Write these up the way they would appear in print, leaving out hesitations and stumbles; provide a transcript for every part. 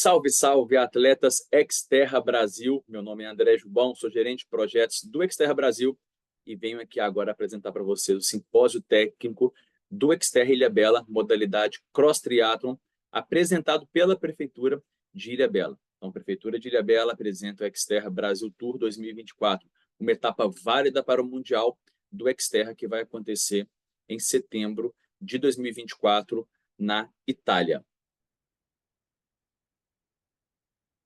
Salve, salve, atletas Xterra Brasil. Meu nome é André Jubão, sou gerente de projetos do Xterra Brasil e venho aqui agora apresentar para vocês o simpósio técnico do Xterra Ilhabela, modalidade Cross Triathlon, apresentado pela Prefeitura de Ilhabela. Então, a Prefeitura de Ilhabela apresenta o Xterra Brasil Tour 2024, uma etapa válida para o Mundial do Xterra que vai acontecer em setembro de 2024 na Itália.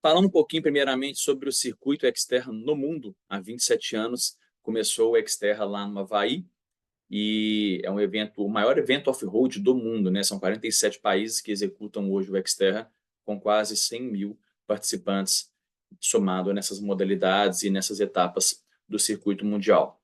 Falando um pouquinho, primeiramente, sobre o circuito Xterra no mundo, há 27 anos, começou o Xterra lá no Havaí, e é um evento, o maior evento off-road do mundo, né? São 47 países que executam hoje o Xterra, com quase 100 mil participantes somado nessas modalidades e nessas etapas do circuito mundial.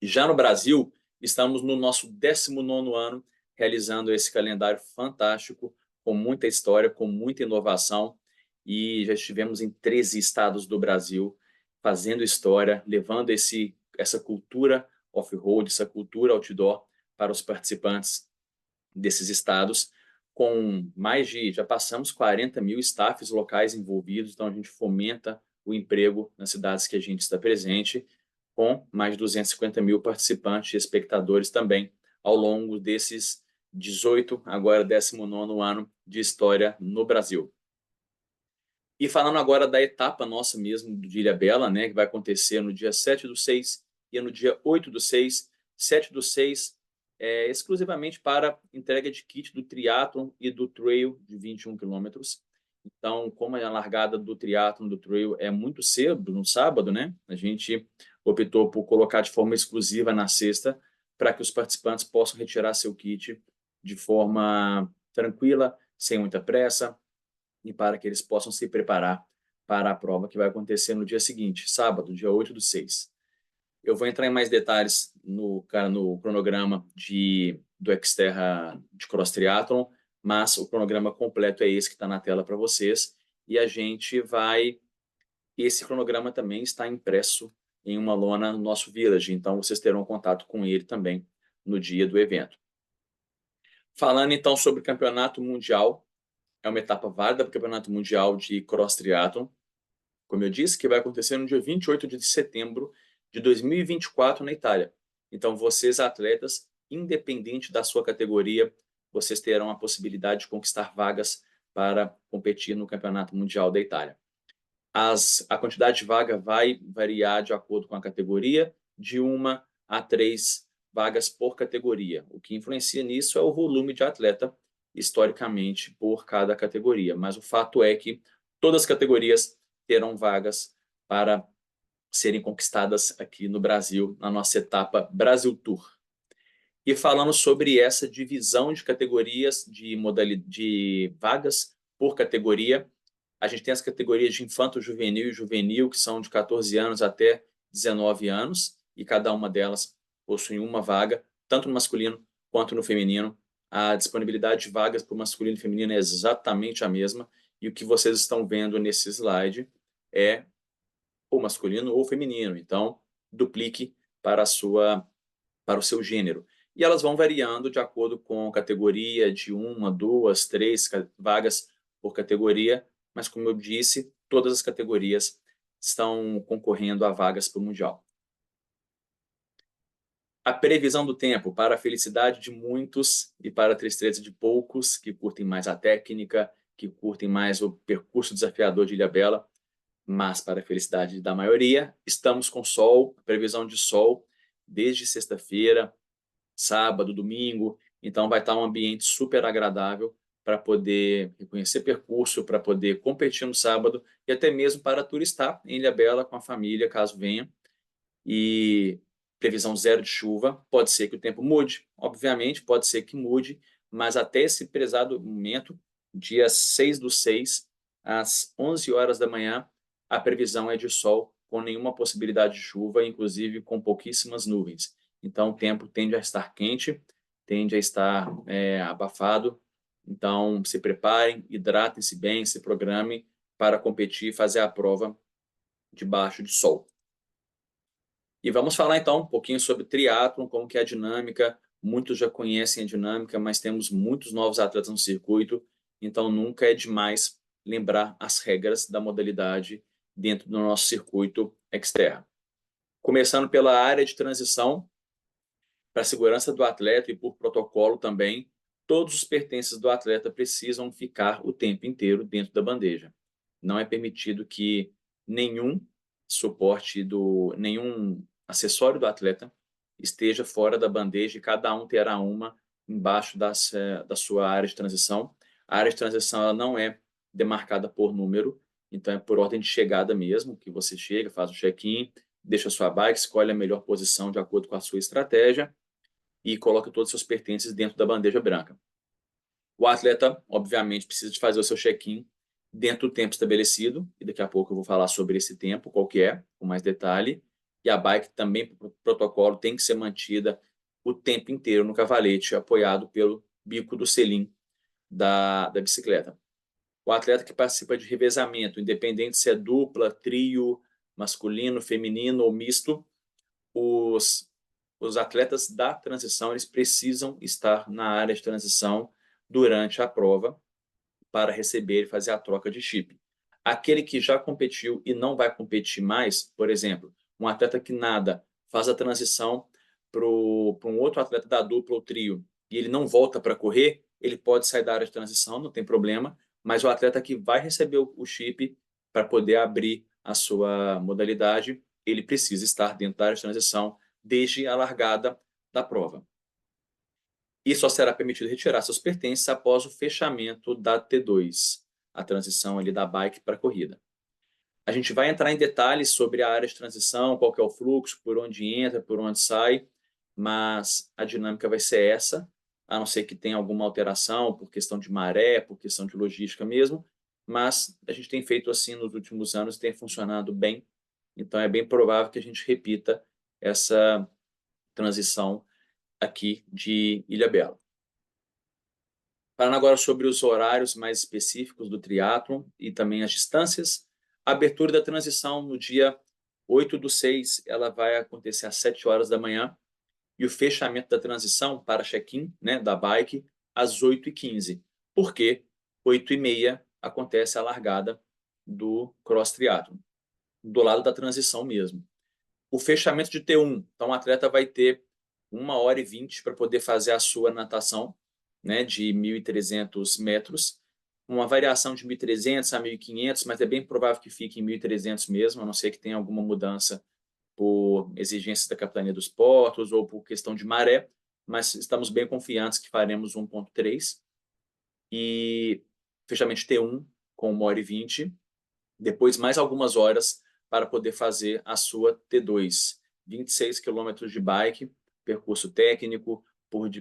E já no Brasil, estamos no nosso 19º ano, realizando esse calendário fantástico, com muita história, com muita inovação, e já estivemos em 13 estados do Brasil, fazendo história, levando essa cultura off-road, essa cultura outdoor para os participantes desses estados, com já passamos 40 mil staffs locais envolvidos, então a gente fomenta o emprego nas cidades que a gente está presente, com mais de 250 mil participantes e espectadores também, ao longo desses 18, agora 19º ano de história no Brasil. E falando agora da etapa nossa mesmo de Ilhabela, né, que vai acontecer no dia 7/6 e no dia 8/6. 7/6 é exclusivamente para entrega de kit do triatlon e do trail de 21 quilômetros. Então, como a largada do triatlon, do trail é muito cedo, no sábado, né, a gente optou por colocar de forma exclusiva na sexta, para que os participantes possam retirar seu kit de forma tranquila, sem muita pressa, e para que eles possam se preparar para a prova que vai acontecer no dia seguinte, sábado, dia 8/6. Eu vou entrar em mais detalhes no cronograma do Xterra de Cross Triathlon, mas o cronograma completo é esse que está na tela para vocês, e esse cronograma também está impresso em uma lona no nosso Village, então vocês terão contato com ele também no dia do evento. Falando então sobre o Campeonato Mundial, é uma etapa válida para o Campeonato Mundial de Cross Triathlon, como eu disse, que vai acontecer no dia 28 de setembro de 2024 na Itália. Então, vocês, atletas, independente da sua categoria, vocês terão a possibilidade de conquistar vagas para competir no Campeonato Mundial da Itália. A quantidade de vaga vai variar de acordo com a categoria, de 1 a 3 vagas por categoria. O que influencia nisso é o volume de atleta, historicamente, por cada categoria. Mas o fato é que todas as categorias terão vagas para serem conquistadas aqui no Brasil, na nossa etapa Brasil Tour. E falando sobre essa divisão de categorias, de vagas por categoria, a gente tem as categorias de infanto-juvenil e juvenil, que são de 14 anos até 19 anos, e cada uma delas possui uma vaga, tanto no masculino quanto no feminino. A disponibilidade de vagas para o masculino e feminino é exatamente a mesma, e o que vocês estão vendo nesse slide é ou masculino ou feminino. Então, duplique para o seu gênero. E elas vão variando de acordo com a categoria, de 1, 2, 3 vagas por categoria, mas, como eu disse, todas as categorias estão concorrendo a vagas para o Mundial. A previsão do tempo, para a felicidade de muitos e para a tristeza de poucos, que curtem mais a técnica, que curtem mais o percurso desafiador de Ilhabela, mas para a felicidade da maioria, estamos com sol, previsão de sol desde sexta-feira, sábado, domingo, então vai estar um ambiente super agradável para poder reconhecer percurso, para poder competir no sábado e até mesmo para turistar em Ilhabela com a família, caso venha. E previsão zero de chuva, pode ser que o tempo mude, obviamente, pode ser que mude, mas até esse prezado momento, dia 6/6, às 11 horas da manhã, a previsão é de sol, com nenhuma possibilidade de chuva, inclusive com pouquíssimas nuvens. Então, o tempo tende a estar quente, tende a estar abafado. Então, se preparem, hidratem-se bem, se programem para competir e fazer a prova debaixo de sol. E vamos falar então um pouquinho sobre triatlon, como que é a dinâmica. Muitos já conhecem a dinâmica, mas temos muitos novos atletas no circuito, então nunca é demais lembrar as regras da modalidade dentro do nosso circuito Xterra. Começando pela área de transição, para a segurança do atleta e por protocolo também, todos os pertences do atleta precisam ficar o tempo inteiro dentro da bandeja. Não é permitido que nenhum nenhum acessório do atleta esteja fora da bandeja e cada um terá uma embaixo da sua área de transição. A área de transição ela não é demarcada por número, então é por ordem de chegada mesmo, que você chega, faz o check-in, deixa a sua bike, escolhe a melhor posição de acordo com a sua estratégia e coloca todos os seus pertences dentro da bandeja branca. O atleta, obviamente, precisa de fazer o seu check-in dentro do tempo estabelecido, e daqui a pouco eu vou falar sobre esse tempo, qual que é, com mais detalhe. E a bike também, por protocolo, tem que ser mantida o tempo inteiro no cavalete, apoiado pelo bico do selim da bicicleta. O atleta que participa de revezamento, independente se é dupla, trio, masculino, feminino ou misto, os atletas da transição eles precisam estar na área de transição durante a prova para receber e fazer a troca de chip. Aquele que já competiu e não vai competir mais, por exemplo, um atleta que nada faz a transição para um outro atleta da dupla ou trio e ele não volta para correr, ele pode sair da área de transição, não tem problema, mas o atleta que vai receber o chip para poder abrir a sua modalidade, ele precisa estar dentro da área de transição desde a largada da prova. E só será permitido retirar seus pertences após o fechamento da T2, a transição ali da bike para a corrida. A gente vai entrar em detalhes sobre a área de transição, qual que é o fluxo, por onde entra, por onde sai, mas a dinâmica vai ser essa, a não ser que tenha alguma alteração por questão de maré, por questão de logística mesmo, mas a gente tem feito assim nos últimos anos e tem funcionado bem, então é bem provável que a gente repita essa transição aqui de Ilhabela. Falando agora sobre os horários mais específicos do triatlon e também as distâncias, a abertura da transição no dia 8/6, ela vai acontecer às 7 horas da manhã e o fechamento da transição para check-in, né, da bike às 8h15, porque 8h30 acontece a largada do cross triatlon, do lado da transição mesmo. O fechamento de T1, então o atleta vai ter 1h20 para poder fazer a sua natação, né, de 1.300 metros, uma variação de 1.300 a 1.500, mas é bem provável que fique em 1.300 mesmo, a não ser que tenha alguma mudança por exigências da Capitania dos Portos ou por questão de maré, mas estamos bem confiantes que faremos 1.3 e fechamento de T1 com 1h20, depois mais algumas horas para poder fazer a sua T2, 26 quilômetros de bike, percurso técnico,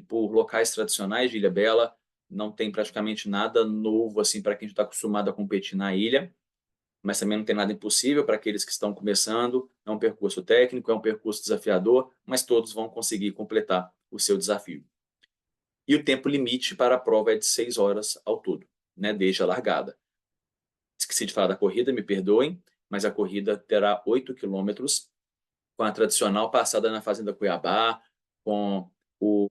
por locais tradicionais de Ilhabela, não tem praticamente nada novo assim para quem está acostumado a competir na ilha, mas também não tem nada impossível para aqueles que estão começando. É um percurso técnico, é um percurso desafiador, mas todos vão conseguir completar o seu desafio. E o tempo limite para a prova é de 6 horas ao todo, né, desde a largada. Esqueci de falar da corrida, me perdoem, mas a corrida terá 8 quilômetros, com a tradicional passada na Fazenda Cuiabá, com o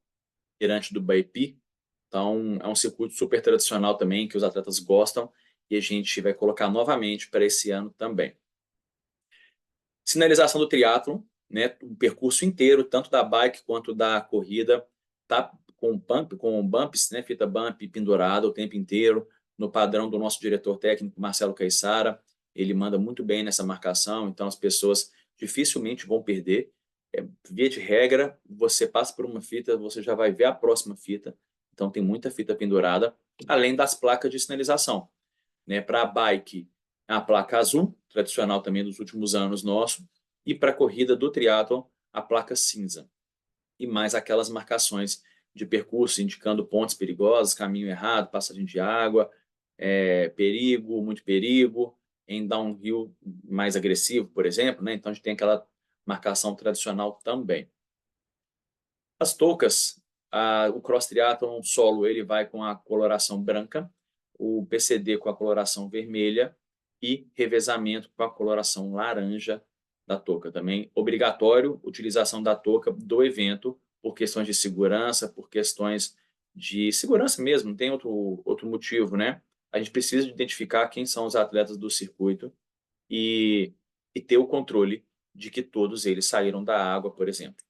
Mirante do Baipi. Então, é um circuito super tradicional também, que os atletas gostam, e a gente vai colocar novamente para esse ano também. Sinalização do triatlon, né, o percurso inteiro, tanto da bike quanto da corrida, tá com bumps, né, fita bump pendurada o tempo inteiro, no padrão do nosso diretor técnico, Marcelo Caissara. Ele manda muito bem nessa marcação, então as pessoas dificilmente vão perder. Via de regra, você passa por uma fita, você já vai ver a próxima fita, então tem muita fita pendurada, além das placas de sinalização, né? Para a bike, a placa azul, tradicional também dos últimos anos nosso, e para a corrida do triatlon, a placa cinza. E mais aquelas marcações de percurso indicando pontos perigosos, caminho errado, passagem de água, perigo, muito perigo, em downhill mais agressivo, por exemplo, né? Então a gente tem aquela marcação tradicional também. As toucas, o cross triathlon solo ele vai com a coloração branca, o PCD com a coloração vermelha e revezamento com a coloração laranja da touca. Também obrigatório utilização da touca do evento por questões de segurança, por questões de segurança mesmo, não tem outro motivo, né? a gente precisa identificar quem são os atletas do circuito e, ter o controle de que todos eles saíram da água, por exemplo.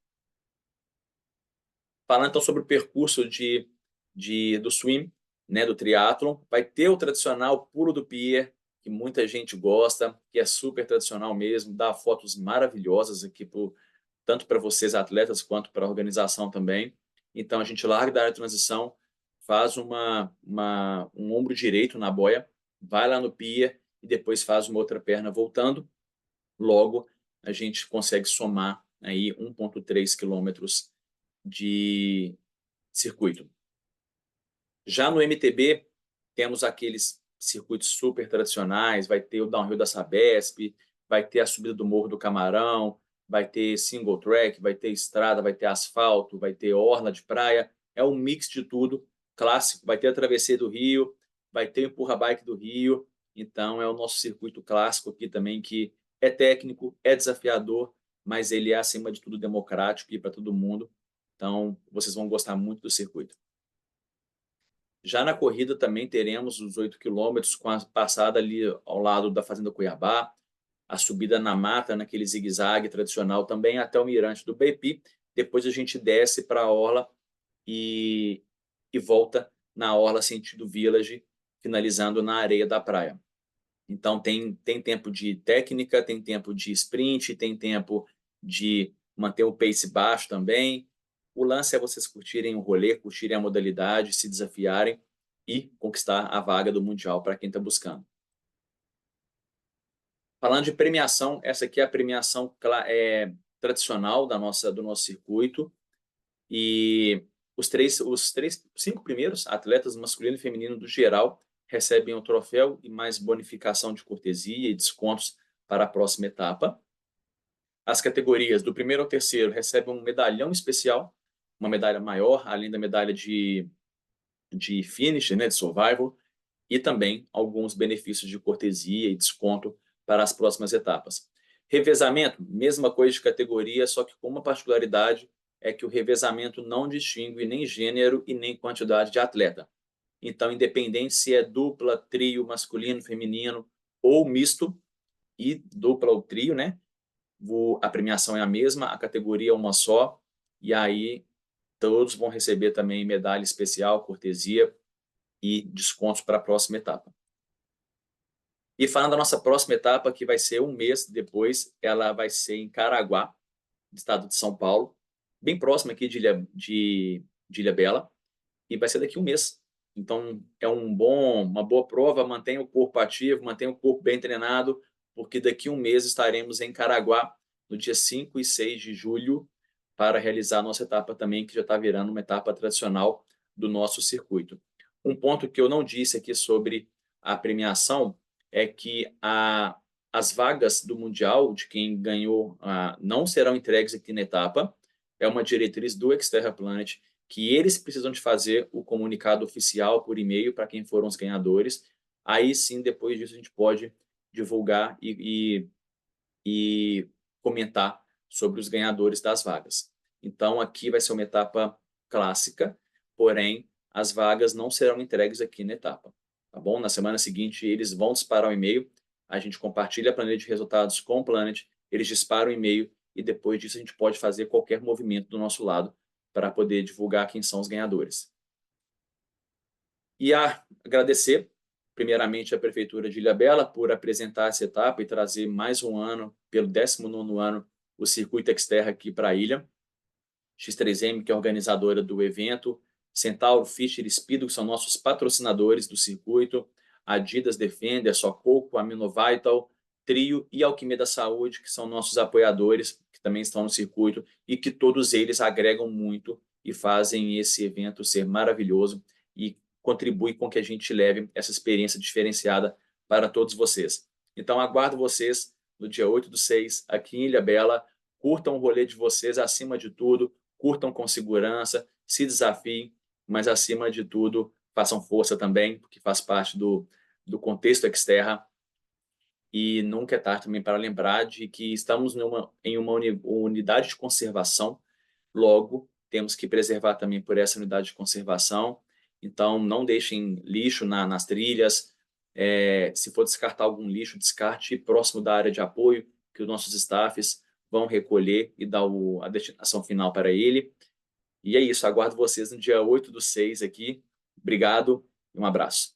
Falando então sobre o percurso do swim, né, do triatlon, vai ter o tradicional pulo do pier, que muita gente gosta, que é super tradicional mesmo, dá fotos maravilhosas aqui tanto para vocês atletas quanto para a organização também. Então a gente larga da área de transição, faz um ombro direito na boia, vai lá no pier e depois faz uma outra perna voltando. Logo, a gente consegue somar aí 1,3 quilômetros de circuito. Já no MTB, temos aqueles circuitos super tradicionais, vai ter o downhill da Sabesp, vai ter a subida do Morro do Camarão, vai ter single track, vai ter estrada, vai ter asfalto, vai ter orla de praia, é um mix de tudo, clássico, vai ter a travessia do Rio, vai ter o empurra-bike do Rio, então é o nosso circuito clássico aqui também, que é técnico, é desafiador, mas ele é, acima de tudo, democrático e para todo mundo, então vocês vão gostar muito do circuito. Já na corrida também teremos os 8 quilômetros com a passada ali ao lado da Fazenda Cuiabá, a subida na mata, naquele zigue-zague tradicional também até o mirante do Beipi. Depois a gente desce para a orla e volta na orla sentido Village, finalizando na areia da praia. Então tem tempo de técnica, tem tempo de sprint, tem tempo de manter o pace baixo também. O lance é vocês curtirem o rolê, curtirem a modalidade, se desafiarem e conquistar a vaga do Mundial para quem está buscando. Falando de premiação, essa aqui é a premiação tradicional do nosso circuito. E os cinco primeiros atletas masculino e feminino do geral recebem o troféu e mais bonificação de cortesia e descontos para a próxima etapa. As categorias do primeiro ao terceiro recebem um medalhão especial, uma medalha maior, além da medalha de finish, né, de survival, e também alguns benefícios de cortesia e desconto para as próximas etapas. Revezamento, mesma coisa de categoria, só que com uma particularidade é que o revezamento não distingue nem gênero e nem quantidade de atleta. Então, independente se é dupla, trio, masculino, feminino ou misto, e dupla ou trio, né? A premiação é a mesma, a categoria é uma só, e aí todos vão receber também medalha especial, cortesia e descontos para a próxima etapa. E falando da nossa próxima etapa, que vai ser um mês depois, ela vai ser em Caraguá, estado de São Paulo, bem próximo aqui de Ilhabela, e vai ser daqui um mês. Então, é uma boa prova, mantenha o corpo ativo, mantenha o corpo bem treinado, porque daqui um mês estaremos em Caraguá, no dia 5 e 6 de julho, para realizar a nossa etapa também, que já está virando uma etapa tradicional do nosso circuito. Um ponto que eu não disse aqui sobre a premiação é que as vagas do Mundial, de quem ganhou, não serão entregues aqui na etapa. É uma diretriz do Xterra Planet, que eles precisam de fazer o comunicado oficial por e-mail para quem foram os ganhadores. Aí sim, depois disso, a gente pode divulgar e comentar sobre os ganhadores das vagas. Então, aqui vai ser uma etapa clássica, porém, as vagas não serão entregues aqui na etapa. Tá bom? Na semana seguinte, eles vão disparar o e-mail, a gente compartilha a planilha de resultados com o Planet, eles disparam o e-mail e depois disso a gente pode fazer qualquer movimento do nosso lado para poder divulgar quem são os ganhadores. E agradecer, primeiramente, à Prefeitura de Ilhabela por apresentar essa etapa e trazer mais um ano, pelo 19º ano, o Circuito Xterra aqui para a ilha. X3M, que é organizadora do evento, Centauro, Fischer e Speedo, que são nossos patrocinadores do circuito, Adidas, Defender, Socorro, Aminovital, Trio e Alquimia da Saúde, que são nossos apoiadores, que também estão no circuito, e que todos eles agregam muito e fazem esse evento ser maravilhoso e contribui com que a gente leve essa experiência diferenciada para todos vocês. Então, aguardo vocês no dia 8/6, aqui em Ilhabela. Curtam o rolê de vocês acima de tudo, curtam com segurança, se desafiem, mas acima de tudo, façam força também, porque faz parte do contexto Xterra. E nunca é tarde também para lembrar de que estamos em uma unidade de conservação, logo temos que preservar também por essa unidade de conservação. Então, não deixem lixo nas trilhas, Se for descartar algum lixo, descarte próximo da área de apoio, que os nossos staffs vão recolher e dar a destinação final para ele. E é isso, aguardo vocês no dia 8/6 aqui. Obrigado e um abraço.